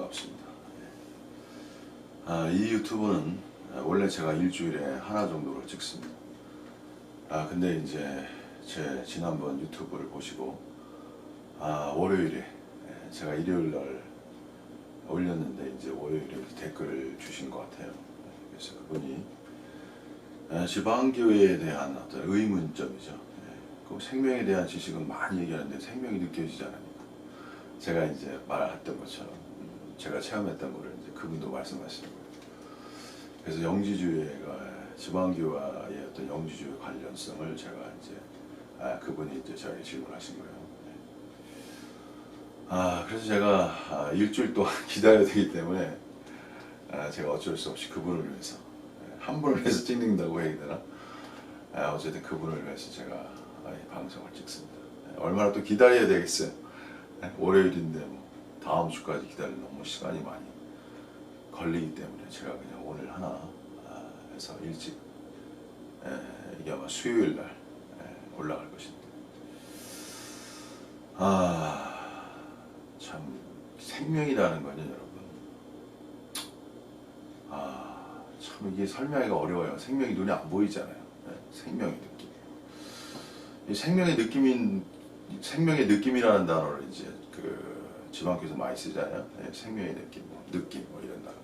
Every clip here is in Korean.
반갑습니다. 이 유튜브는 원래 제가 일주일에 하나 정도를 찍습니다. 근데 이제 제 지난번 유튜브를 보시고 월요일에 제가 일요일날 올렸는데 이제 월요일에 댓글을 주신 것 같아요. 그래서 그분이 지방교회에 대한 어떤 의문점이죠. 그 생명에 대한 지식은 많이 얘기하는데 생명이 느껴지지 않으니까 제가 이제 말했던 것처럼 제가 체험했던 거를 이제 그분도 말씀하시는 거예요. 그래서 영지주의가 지방교회와의 어떤 영지주의 관련성을 제가 이제 그분이 이제 저에게 질문하신 거예요. 그래서 제가 일주일 동안 기다려야 되기 때문에 제가 어쩔 수 없이 그분을 위해서 한 분을 위해서 찍는다고 해야 되나? 어쨌든 그분을 위해서 제가 이 방송을 찍습니다. 얼마나 또 기다려야 되겠어요. 월요일인데 뭐 다음 주까지 기다리면 너무 시간이 많이 걸리기 때문에 제가 그냥 오늘 하나 해서 일찍 이게 아마 수요일 날 올라갈 것입니다. 참 생명이라는 거는 여러분 참 이게 설명하기가 어려워요. 생명이 눈에 안 보이잖아요. 생명의 느낌. 이 생명의 느낌이라는 단어를 이제 그 지방교에서 많이 쓰잖아요. 생명의 느낌, 느낌 이런 단어.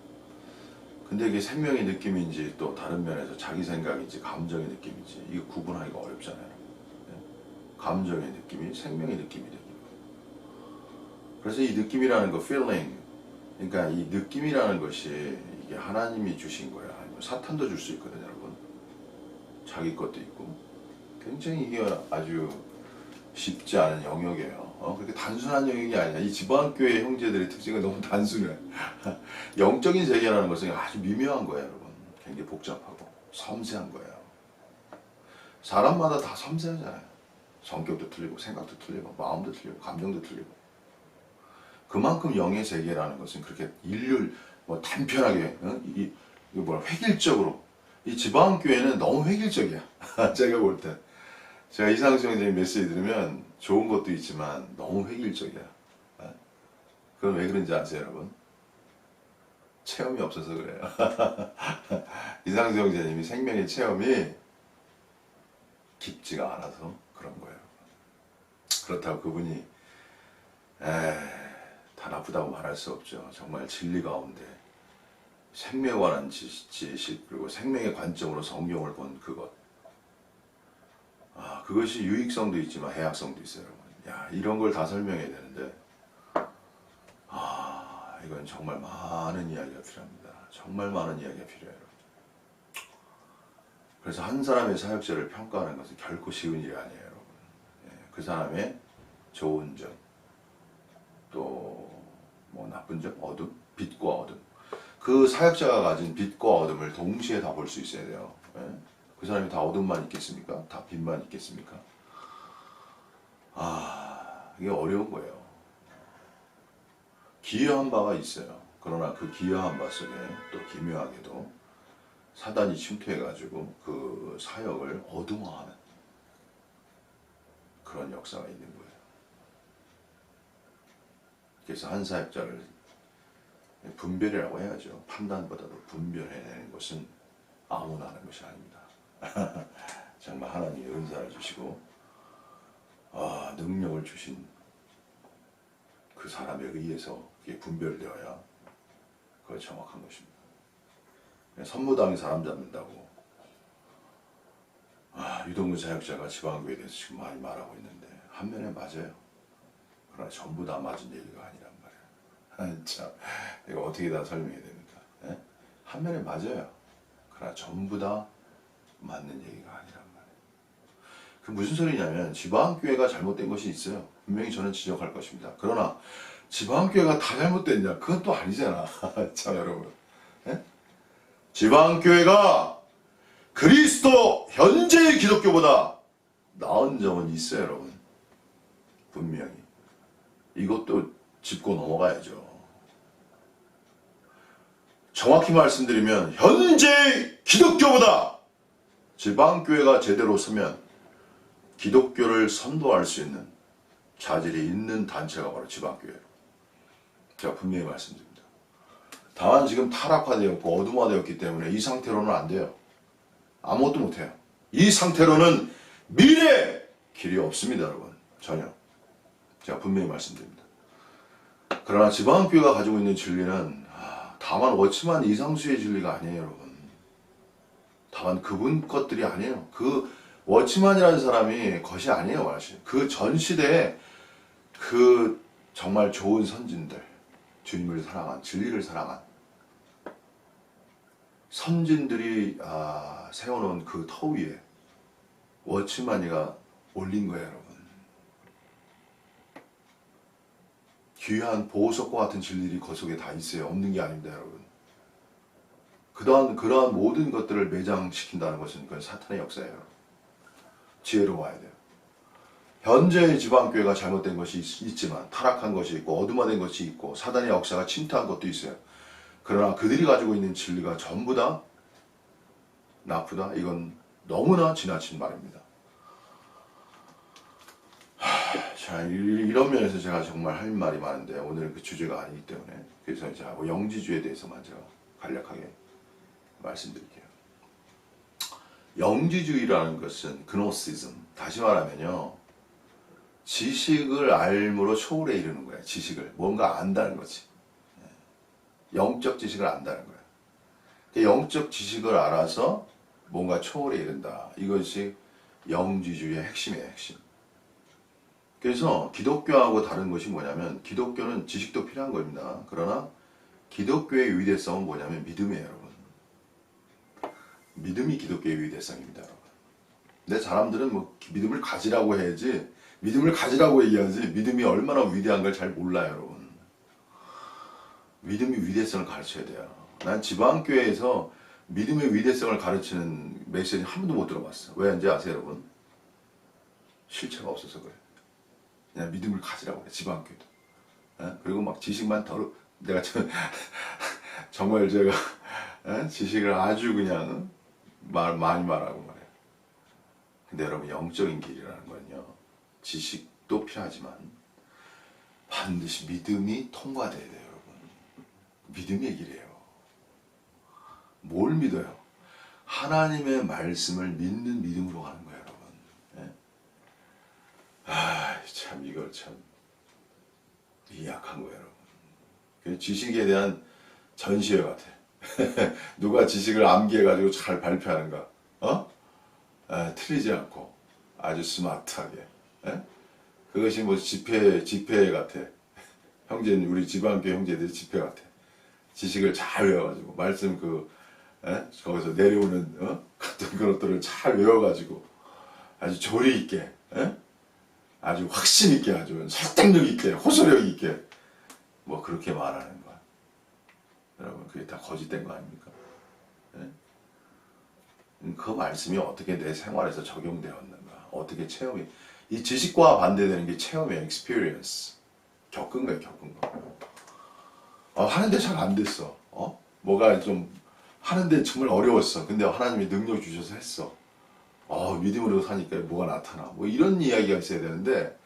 근데 이게 생명의 느낌인지 또 다른 면에서 자기 생각인지 감정의 느낌인지 이거 구분하기가 어렵잖아요. 감정의 느낌이 생명의 느낌이 되는 거예요. 그래서 이 느낌이라는 거, feeling, 그러니까 이 느낌이라는 것이 이게 하나님이 주신 거야. 아니면 사탄도 줄 수 있거든요, 여러분. 자기 것도 있고. 굉장히 이게 아주 쉽지 않은 영역이에요. 그렇게 단순한 영역이 아니야. 이 지방교회 형제들의 특징은 너무 단순해. 영적인 세계라는 것은 아주 미묘한 거예요, 여러분. 굉장히 복잡하고 섬세한 거예요. 사람마다 다 섬세하잖아요. 성격도 틀리고, 생각도 틀리고, 마음도 틀리고, 감정도 틀리고. 그만큼 영의 세계라는 것은 그렇게 단편하게, 획일적으로. 이 지방교회는 너무 획일적이야. 제가 볼 때. 제가 이상적인 메시지 들으면 좋은 것도 있지만 너무 획일적이야. 그건 왜 그런지 아세요, 여러분? 체험이 없어서 그래요. 이상적 형제님이 생명의 체험이 깊지가 않아서 그런 거예요. 그렇다고 그분이 다 나쁘다고 말할 수 없죠. 정말 진리 가운데 생명에 관한 지식 그리고 생명의 관점으로 성경을 본 그것. 그것이 유익성도 있지만 해악성도 있어요, 여러분. 이런 걸 다 설명해야 되는데 이건 정말 많은 이야기가 필요합니다. 정말 많은 이야기가 필요해요. 그래서 한 사람의 사역자를 평가하는 것은 결코 쉬운 일이 아니에요, 여러분. 그 사람의 좋은 점, 또 뭐 나쁜 점, 어둠, 빛과 어둠. 그 사역자가 가진 빛과 어둠을 동시에 다 볼 수 있어야 돼요. 그 사람이 다 어둠만 있겠습니까? 다 빛만 있겠습니까? 이게 어려운 거예요. 기여한 바가 있어요. 그러나 그 기여한 바 속에 또 기묘하게도 사단이 침투해가지고 그 사역을 어둠화하는 그런 역사가 있는 거예요. 그래서 한 사역자를 분별이라고 해야죠. 판단보다도 분별해내는 것은 아무나 하는 것이 아닙니다. 정말 하나님이 은사를 주시고 능력을 주신 그 사람에 의해서 그게 분별되어야 그게 정확한 것입니다. 선무당이 사람 잡는다고 유동근 사역자가 지방교회에 대해서 지금 많이 말하고 있는데 한 면에 맞아요. 그러나 전부 다 맞은 얘기가 아니란 말이에요. 참 이거 어떻게 다 설명해야 됩니까? 한 면에 맞아요. 그러나 전부 다 맞는 얘기가 아니란 말이에요. 그 무슨 소리냐면 지방교회가 잘못된 것이 있어요. 분명히 저는 지적할 것입니다. 그러나 지방교회가 다 잘못됐냐? 그건 또 아니잖아. 참 여러분. 지방교회가 그리스도 현재의 기독교보다 나은 점은 있어요, 여러분. 분명히. 이것도 짚고 넘어가야죠. 정확히 말씀드리면 현재 기독교보다 지방교회가 제대로 서면 기독교를 선도할 수 있는 자질이 있는 단체가 바로 지방교회예요. 제가 분명히 말씀드립니다. 다만 지금 타락화되었고 어둠화되었기 때문에 이 상태로는 안 돼요. 아무것도 못해요. 이 상태로는 미래 길이 없습니다, 여러분. 전혀. 제가 분명히 말씀드립니다. 그러나 지방교회가 가지고 있는 진리는 다만 워치만 이상수의 진리가 아니에요, 여러분. 다만 그분 것들이 아니에요. 그 워치만이라는 사람이 것이 아니에요, 사실. 그 전 시대에 그 정말 좋은 선진들, 주님을 사랑한, 진리를 사랑한 선진들이 세워놓은 그 터 위에 워치만이가 올린 거예요, 여러분. 귀한 보호석과 같은 진리들이 그 속에 다 있어요. 없는 게 아닙니다, 여러분. 그러한 모든 것들을 매장시킨다는 것은 그건 사탄의 역사예요. 지혜로 봐야 돼요. 현재의 지방교회가 잘못된 것이 있지만 타락한 것이 있고 어둠화된 것이 있고 사단의 역사가 침투한 것도 있어요. 그러나 그들이 가지고 있는 진리가 전부 다 나쁘다? 이건 너무나 지나친 말입니다. 자, 이런 면에서 제가 정말 할 말이 많은데 오늘 그 주제가 아니기 때문에 그래서 제가 영지주의에 대해서만 제가 간략하게 말씀드릴게요. 영지주의라는 것은 그노시즘, 다시 말하면요, 지식을 알므로 초월에 이르는 거예요. 지식을 뭔가 안다는 거지. 영적 지식을 안다는 거예요. 영적 지식을 알아서 뭔가 초월에 이른다. 이것이 영지주의의 핵심이에요, 핵심. 그래서 기독교하고 다른 것이 뭐냐면 기독교는 지식도 필요한 겁니다. 그러나 기독교의 위대성은 뭐냐면 믿음이에요, 여러분. 믿음이 기독교의 위대성입니다, 여러분. 근데 사람들은 뭐 믿음을 가지라고 해야지, 믿음을 가지라고 얘기하지 믿음이 얼마나 위대한 걸 잘 몰라요, 여러분. 믿음이 위대성을 가르쳐야 돼요. 난 지방교회에서 믿음의 위대성을 가르치는 메시지 한 번도 못 들어봤어. 왜인지 아세요, 여러분? 실체가 없어서 그래. 그냥 믿음을 가지라고 그래, 지방교회도. 그리고 막 지식만 내가 정말 제가 지식을 아주 그냥 많이 말하고 말해요. 근데 여러분, 영적인 길이라는 건요, 지식도 필요하지만 반드시 믿음이 통과돼야 돼요, 여러분. 믿음의 길이에요. 뭘 믿어요? 하나님의 말씀을 믿는 믿음으로 가는 거예요, 여러분. 참 이걸 참 약한 거예요, 여러분. 지식에 대한 전시회 같아. 누가 지식을 암기해가지고 잘 발표하는가? 틀리지 않고 아주 스마트하게. 그것이 뭐 집회 같아. 우리 지방교회 형제들이 집회 같아. 지식을 잘 외워가지고 말씀 거기서 내려오는 같은 것들을 잘 외워가지고 아주 조리 있게, 아주 확신 있게, 아주 설득력 있게, 호소력 있게 뭐 그렇게 말하는 거야. 여러분, 그게 다 거짓된 거 아닙니까? 그 말씀이 어떻게 내 생활에서 적용되었는가? 어떻게 체험이, 이 지식과 반대되는 게 체험이에요. experience. 겪은 거예요, 겪은 거. 하는데 잘 안 됐어. 뭐가 좀 하는데 정말 어려웠어. 근데 하나님이 능력 주셔서 했어. 믿음으로 사니까 뭐가 나타나. 뭐 이런 이야기가 있어야 되는데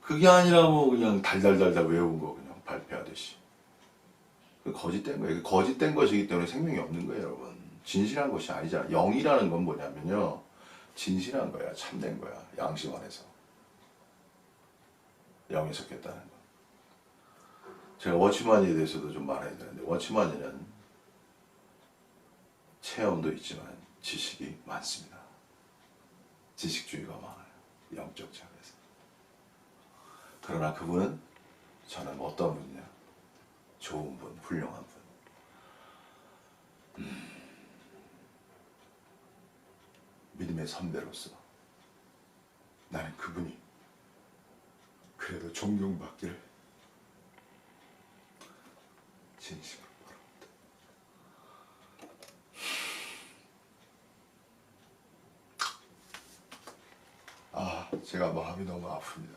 그게 아니라 뭐 그냥 달달달달 외운 거 그냥 발표하듯이. 그 거짓된 거예요. 거짓된 것이기 때문에 생명이 없는 거예요, 여러분. 진실한 것이 아니잖아. 영이라는 건 뭐냐면요, 진실한 거야, 참된 거야, 양심 안에서. 영에 속했다는 거. 제가 워치만에 대해서도 좀 말해야 되는데, 워치만에는 체험도 있지만 지식이 많습니다. 지식주의가 많아요, 영적 차원에서. 그러나 그분은 저는 어떤 분이냐, 좋은 분, 훌륭한 분. 믿음의 선배로서 나는 그분이 그래도 존경받기를 진심으로 바랍니다. 제가 마음이 너무 아픕니다.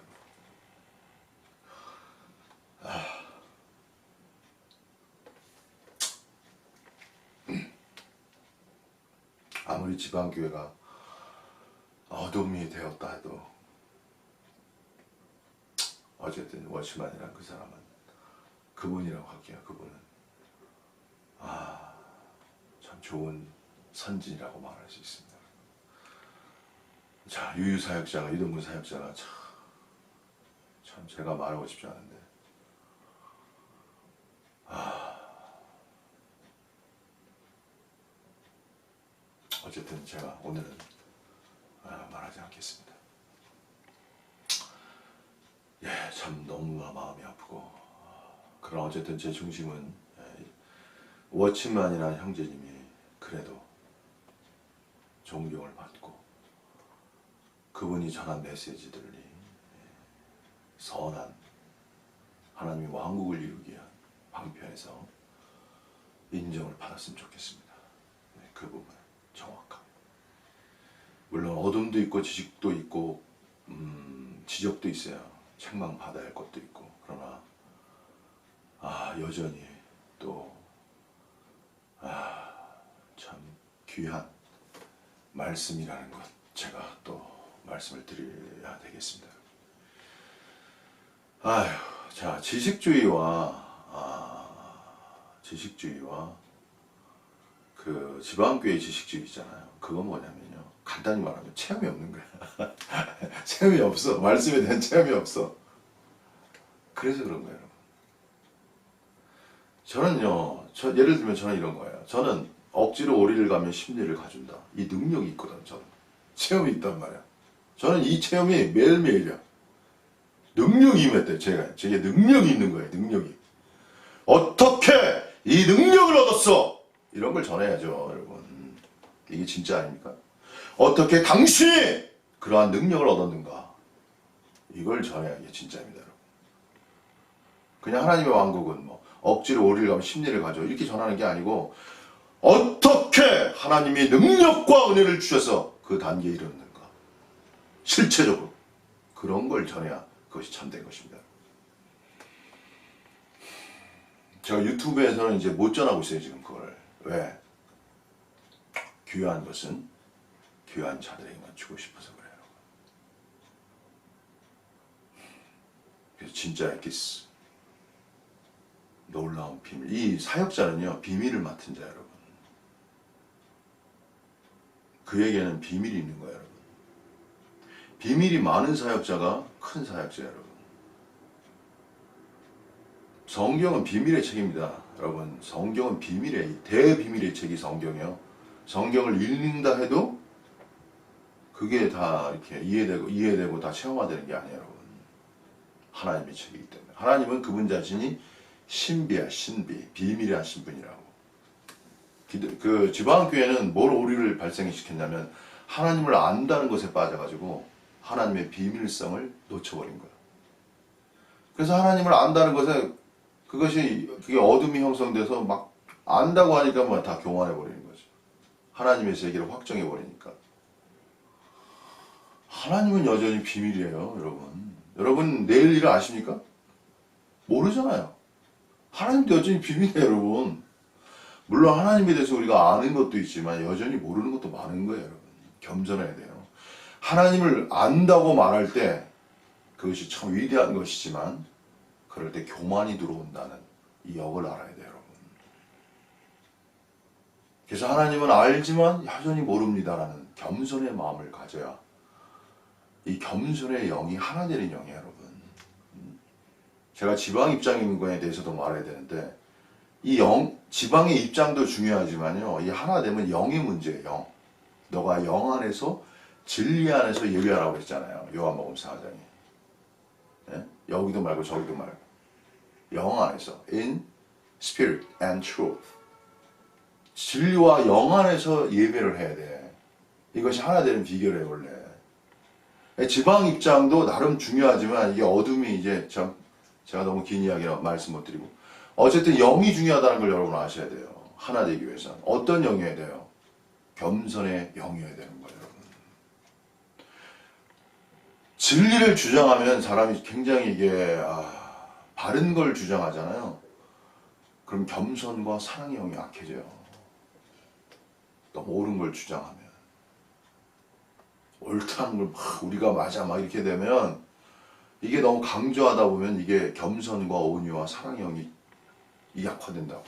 아무리 지방교회가 어둠이 되었다 해도 어쨌든 워치만이란 그 사람은, 그분이라고 할게요. 그분은 참 좋은 선진이라고 말할 수 있습니다. 자, 유유 사역자가, 유동근 사역자가 참 제가 말하고 싶지 않은데, 어쨌든 제가 오늘은 말하지 않겠습니다. 예, 참 너무 마음이 아프고, 그러나 어쨌든 제 중심은 워치만이라는 형제님이 그래도 존경을 받고, 그분이 전한 메시지들이 선한 하나님의 왕국을 이루기 위한 방편에서 인정을 받았으면 좋겠습니다. 그 부분 정확하게. 물론 어둠도 있고 지식도 있고 지적도 있어요. 책망받아야 할 것도 있고. 그러나 여전히 또 참 귀한 말씀이라는 것, 제가 또 말씀을 드려야 되겠습니다. 자, 지식주의와 그 지방교회 지식주의 있잖아요. 그건 뭐냐면요, 간단히 말하면 체험이 없는 거야. 체험이 없어. 말씀에 대한 체험이 없어. 그래서 그런 거예요, 여러분. 저는요, 예를 들면 저는 이런 거예요. 저는 억지로 오리를 가면 심리를 가준다. 이 능력이 있거든. 저는 체험이 있단 말이야. 저는 이 체험이 매일매일이야. 능력이 임했대. 제게 능력이 있는 거예요. 능력이. 어떻게 이 능력을 얻었어? 이런 걸 전해야죠, 여러분. 이게 진짜 아닙니까? 어떻게 당신이 그러한 능력을 얻었는가? 이걸 전해야 이게 진짜입니다, 여러분. 그냥 하나님의 왕국은 뭐 억지로 오리를 가면 심리를 가져, 이렇게 전하는 게 아니고, 어떻게 하나님이 능력과 은혜를 주셔서 그 단계에 이르는가? 실체적으로 그런 걸 전해야 그것이 참된 것입니다. 제가 유튜브에서는 이제 못 전하고 있어요, 지금 그걸. 왜? 귀한 것은 귀한 자들에게만 주고 싶어서 그래요. 그래서 진짜 엑기스, 놀라운 비밀. 이 사역자는요, 비밀을 맡은 자, 여러분. 그에게는 비밀이 있는 거예요, 여러분. 비밀이 많은 사역자가 큰 사역자예요, 여러분. 성경은 비밀의 책입니다, 여러분. 성경은 대비밀의 책이 성경이에요. 성경을 읽는다 해도 그게 다 이렇게 이해되고 다 체험화되는 게 아니에요, 여러분. 하나님의 책이기 때문에. 하나님은 그분 자신이 신비야, 신비, 비밀이한 신분이라고. 그 지방교회는 뭘 오류를 발생시켰냐면, 하나님을 안다는 것에 빠져가지고 하나님의 비밀성을 놓쳐버린 거야. 그래서 하나님을 안다는 것에 그게 어둠이 형성돼서 막 안다고 하니까 뭐 다 교만해버리는 거죠. 하나님의 세계를 확정해버리니까. 하나님은 여전히 비밀이에요, 여러분. 여러분 내일 일을 아십니까? 모르잖아요. 하나님도 여전히 비밀이에요, 여러분. 물론 하나님에 대해서 우리가 아는 것도 있지만 여전히 모르는 것도 많은 거예요, 여러분. 겸손해야 돼요. 하나님을 안다고 말할 때 그것이 참 위대한 것이지만, 그럴 때 교만이 들어온다는 이 역을 알아야 돼요, 여러분. 그래서 하나님은 알지만 여전히 모릅니다라는 겸손의 마음을 가져야, 이 겸손의 영이 하나 되는 영이에요, 여러분. 제가 지방 입장인 거에 대해서도 말해야 되는데, 이 지방의 입장도 중요하지만요, 이 하나 되면 영의 문제예요, 영. 너가 영 안에서, 진리 안에서 예배하라고 했잖아요, 요한복음 4장에. 예? 여기도 말고 저기도 말고. 영 안에서, in spirit and truth. 진리와 영 안에서 예배를 해야 돼. 이것이 하나 되는 비결이에요, 원래. 지방 입장도 나름 중요하지만, 이게 어둠이 이제 제가 너무 긴 이야기라 말씀 못 드리고, 어쨌든 영이 중요하다는 걸 여러분 아셔야 돼요. 하나 되기 위해서는. 어떤 영이어야 돼요? 겸손의 영이어야 되는 거예요, 여러분. 진리를 주장하면 사람이 굉장히 이게 바른 걸 주장하잖아요. 그럼 겸손과 사랑의 영이 약해져요. 너무 옳은 걸 주장하면. 옳다는 걸 막 우리가 맞아 막 이렇게 되면, 이게 너무 강조하다 보면 이게 겸손과 온유와 사랑의 영이 약화된다고.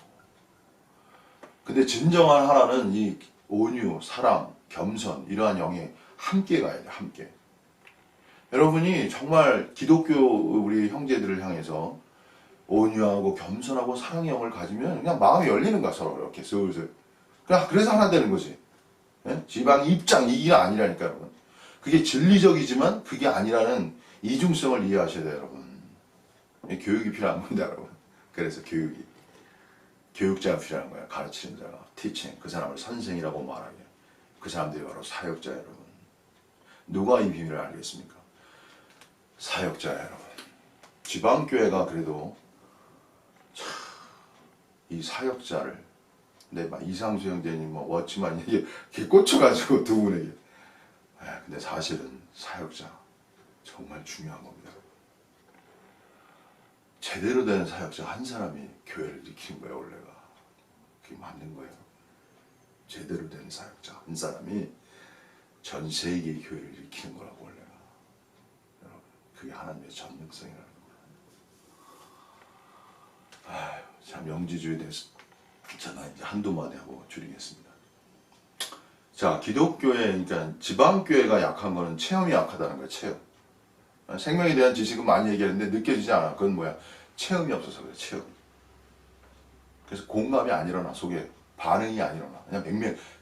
근데 진정한 하나는 이 온유, 사랑, 겸손 이러한 영이 함께 가야 돼. 함께. 여러분이 정말 기독교 우리 형제들을 향해서 온유하고 겸손하고 사랑의 영을 가지면 그냥 마음이 열리는 거야. 서로 이렇게 슬슬. 그냥 그래서 하나 되는 거지. 예? 지방 입장 이게 아니라니까 여러분. 그게 진리적이지만 그게 아니라는 이중성을 이해하셔야 돼요 여러분. 교육이 필요한 겁니다 여러분. 그래서 교육자가 필요한 거야. 가르치는 자가. 티칭. 그 사람을 선생이라고 말하게. 그 사람들이 바로 사역자 여러분. 누가 이 비밀을 알겠습니까? 사역자 여러분. 지방교회가 그래도 이 사역자를 이상수 형제님 워치만 이게 꽂혀가지고 두 분에게. 근데 사실은 사역자 정말 중요한 겁니다. 제대로 된 사역자 한 사람이 교회를 일으키는 거예요 원래가. 그게 맞는 거예요. 제대로 된 사역자 한 사람이 전 세계의 교회를 일으키는 거라고 원래가. 여러분 그게 하나님의 전능성이라는 거예요. 참 영지주의에 대해서 저는 이제 한두 마디 하고 줄이겠습니다. 자, 기독교회, 그러니까 지방교회가 약한 거는 체험이 약하다는 거예요, 체험. 생명에 대한 지식은 많이 얘기하는데 느껴지지 않아. 그건 뭐야? 체험이 없어서 그래, 체험. 그래서 공감이 안 일어나, 속에. 반응이 안 일어나. 그냥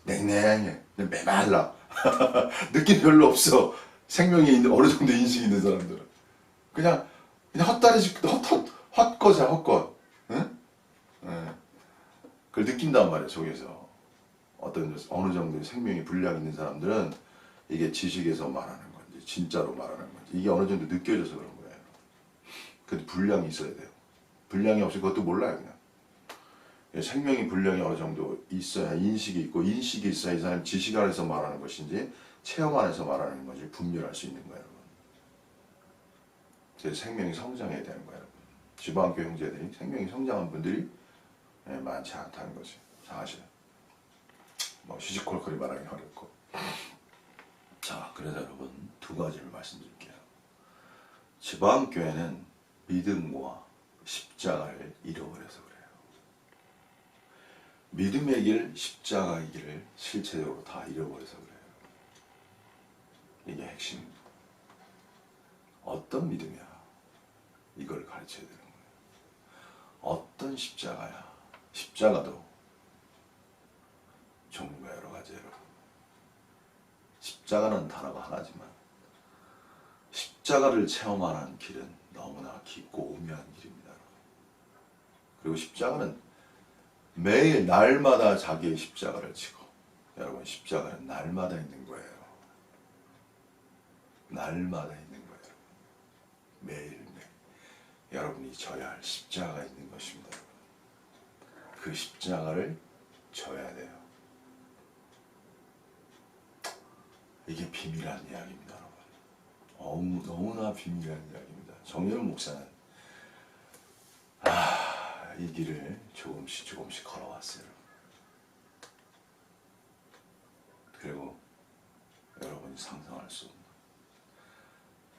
냉랭해. 그냥 메말라. 느낌 별로 없어. 생명이 있는, 어느 정도 인식이 있는 사람들은. 그냥 헛것이야, 헛것. 응? 그걸 느낀단 말이야, 속에서. 어느 정도의 생명이 분량 있는 사람들은 이게 지식에서 말하는 건지 진짜로 말하는 건지 이게 어느 정도 느껴져서 그런 거예요. 근데 분량이 있어야 돼요. 분량이 없으면 그것도 몰라요 그냥. 생명이 분량이 어느 정도 있어야 인식이 있고 인식이 있어야 이 사람이 지식 안에서 말하는 것인지 체험 안에서 말하는 건지 분별할 수 있는 거예요 여러분. 그래서 생명이 성장해야 되는 거예요 여러분. 지방교 형제들이 생명이 성장한 분들이 많지 않다는 거지 사실. 시시콜콜이 말하기 어렵고. 자, 그래서 여러분 두 가지를 말씀드릴게요. 지방교회는 믿음과 십자가를 잃어버려서 그래요. 믿음의 길, 십자가의 길을 실체적으로 다 잃어버려서 그래요. 이게 핵심입니다. 어떤 믿음이야? 이걸 가르쳐야 되는 거예요. 어떤 십자가야? 십자가도 종류가 여러 가지 여러분. 십자가는 단어가 하나지만 십자가를 체험하는 길은 너무나 깊고 오묘한 길입니다. 그리고 십자가는 매일 날마다 자기의 십자가를 지고 여러분 십자가는 날마다 있는 거예요. 날마다 있는 거예요. 매일매일 여러분이 져야 할 십자가가 있는 것입니다. 그 십자가를 져야 돼요. 이게 비밀한 이야기입니다, 여러분. 너무나 비밀한 이야기입니다. 정렬 목사는 이 길을 조금씩 걸어왔어요. 그리고 여러분이 상상할 수 없는,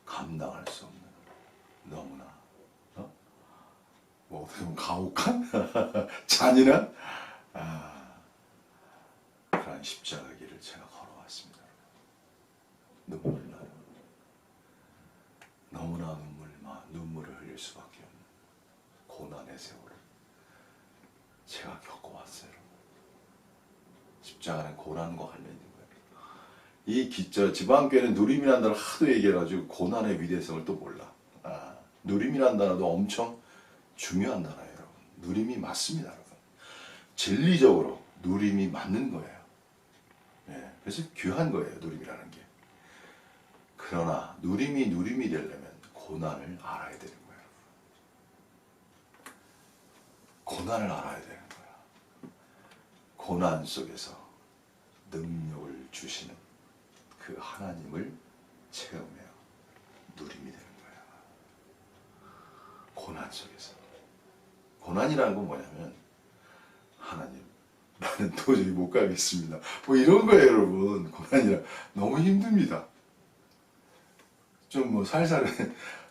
감당할 수 없는, 너무나 어떻게 보면 가혹한, 잔인한 그런 십자가 길을 제가 걸어왔습니다. 눈물 나요. 너무나 눈물을 흘릴 수밖에 없는 고난의 세월을 제가 겪어왔어요. 십자가는 고난과 관련 있는 거예요. 지방교회는 누림이라는 단어를 하도 얘기해가지고 고난의 위대성을 또 몰라. 누림이라는 단어도 엄청 중요한 단어예요, 여러분. 누림이 맞습니다, 여러분. 진리적으로 누림이 맞는 거예요. 그래서 귀한 거예요, 누림이라는 게. 그러나 누림이 되려면 고난을 알아야 되는 거예요. 고난을 알아야 되는 거야. 고난 속에서 능력을 주시는 그 하나님을 체험해야 누림이 되는 거야. 고난 속에서. 고난이라는 건 뭐냐면 하나님 나는 도저히 못 가겠습니다. 이런 거예요 여러분. 고난이라 너무 힘듭니다. 좀 살살해.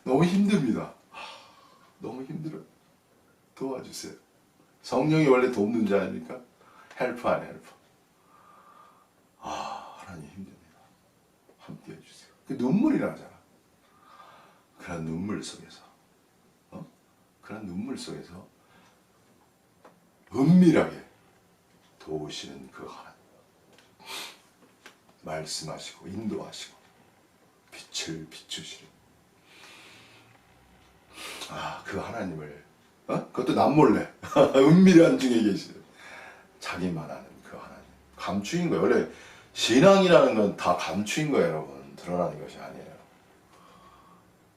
너무 힘듭니다. 너무 힘들어요. 도와주세요. 성령이 원래 돕는 자 아닙니까? 헬프 아니 헬프. 아, 하나님 힘듭니다. 함께 해주세요. 그 눈물이 나잖아. 그런 눈물 속에서, 그런 눈물 속에서 은밀하게 도우시는 그 하나님. 말씀하시고 인도하시고 빛을 비추시는 그 하나님을 그것도 남몰래 은밀한 중에 계시는 자기만 아는 그 하나님. 감추인 거예요. 원래 신앙이라는 건 다 감추인 거예요, 여러분. 드러나는 것이 아니에요.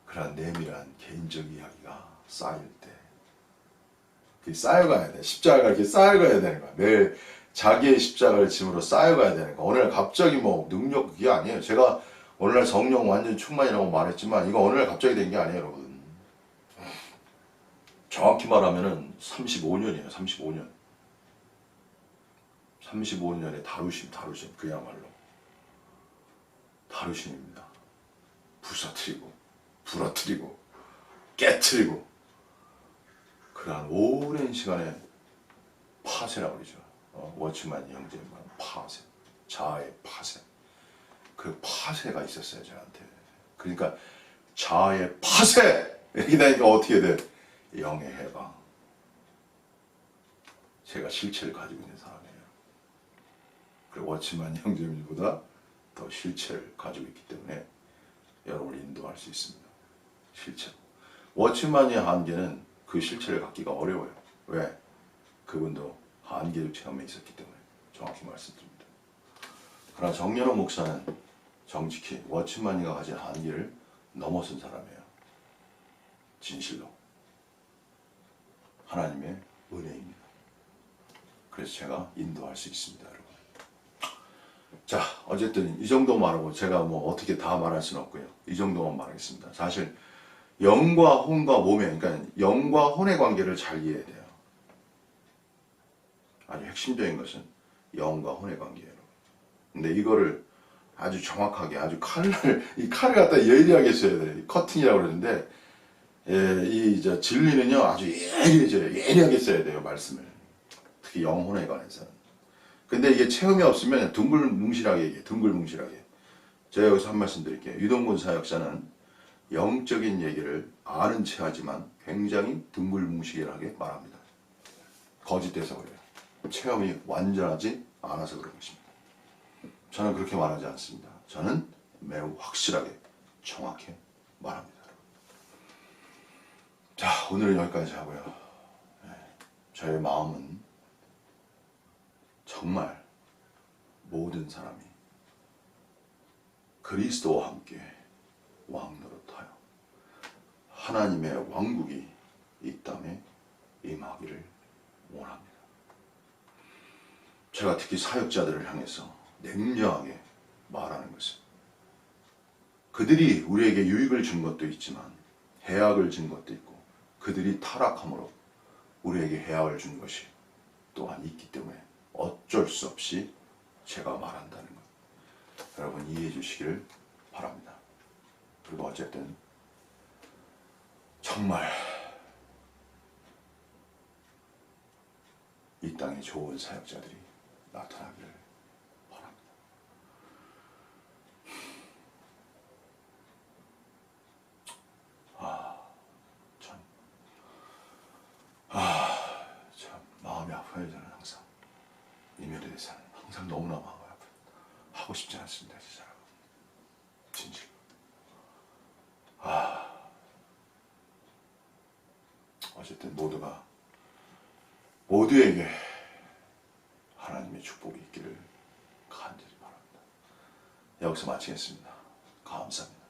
그런 내밀한 개인적 이야기가 쌓일 때 그게 쌓여가야 돼. 십자가가 이렇게 쌓여가야 되는 거야. 매일 자기의 십자가를 짐으로 쌓여가야 되는 거야. 어느 날 갑자기 뭐 능력 그게 아니에요. 제가 어느 날 성령 완전 충만이라고 말했지만 이거 어느 날 갑자기 된 게 아니에요, 여러분. 정확히 말하면은 35년이에요. 35년. 35년의 다루심 그야말로 다루심입니다. 부서뜨리고 부러뜨리고 깨트리고 그러한 오랜 시간의 파쇄라고 그러죠. 워치만 형제의 말 파쇄, 자아의 파쇄. 그 파쇄가 있었어요, 저한테. 그러니까 자아의 파쇄 이렇게 되니까 어떻게 돼? 영의 해방. 제가 실체를 가지고 있는 사람이에요. 그리고 워치만 형제님보다 더 실체를 가지고 있기 때문에 여러분을 인도할 수 있습니다. 실체. 워치만의 한계는 그 실체를 갖기가 어려워요. 왜? 그분도 한계적 체험에 있었기 때문에 정확히 말씀드립니다. 그러나 정연호 목사는 정직히 워치만이가 가진 한계를 넘어선 사람이에요. 진실로. 하나님의 은혜입니다. 그래서 제가 인도할 수 있습니다, 여러분. 자, 어쨌든 이 정도 말하고 제가 뭐 어떻게 다 말할 수는 없고요. 이 정도만 말하겠습니다. 사실 영과 혼과 몸의, 그러니까 영과 혼의 관계를 잘 이해해야 돼요. 아주 핵심적인 것은 영과 혼의 관계예요. 근데 이거를 아주 정확하게, 아주 이 칼을 갖다 예리하게 써야 돼요. 커팅이라고 그러는데, 진리는요, 아주 예리하게 써야 돼요, 말씀을. 특히 영혼에 관해서는. 근데 이게 체험이 없으면 둥글뭉실하게 얘기해요. 둥글뭉실하게. 제가 여기서 한 말씀 드릴게요. 유동근 사역자는 영적인 얘기를 아는 체 하지만 굉장히 둥글뭉실하게 말합니다. 거짓돼서 그래요. 체험이 완전하지 않아서 그런 것입니다. 저는 그렇게 말하지 않습니다. 저는 매우 확실하게 정확히 말합니다. 자, 오늘은 여기까지 하고요. 저의 마음은 정말 모든 사람이 그리스도와 함께 왕노릇하여 하나님의 왕국이 이 땅에 임하기를 원합니다. 제가 특히 사역자들을 향해서 냉정하게 말하는 것은 그들이 우리에게 유익을 준 것도 있지만 해악을 준 것도 있고 그들이 타락함으로 우리에게 해악을 준 것이 또한 있기 때문에 어쩔 수 없이 제가 말한다는 것. 여러분 이해해 주시기를 바랍니다. 그리고 어쨌든 정말 이 땅에 좋은 사역자들이 나타나기를 바랍니다. 참 마음이 아파요. 저는 항상 이면에 대해서는 항상 너무나 마음이 아파요. 하고 싶지 않습니다, 진짜. 진실. 어쨌든 모두에게 하나님의 축복이 있기를 간절히 바랍니다. 여기서 마치겠습니다. 감사합니다.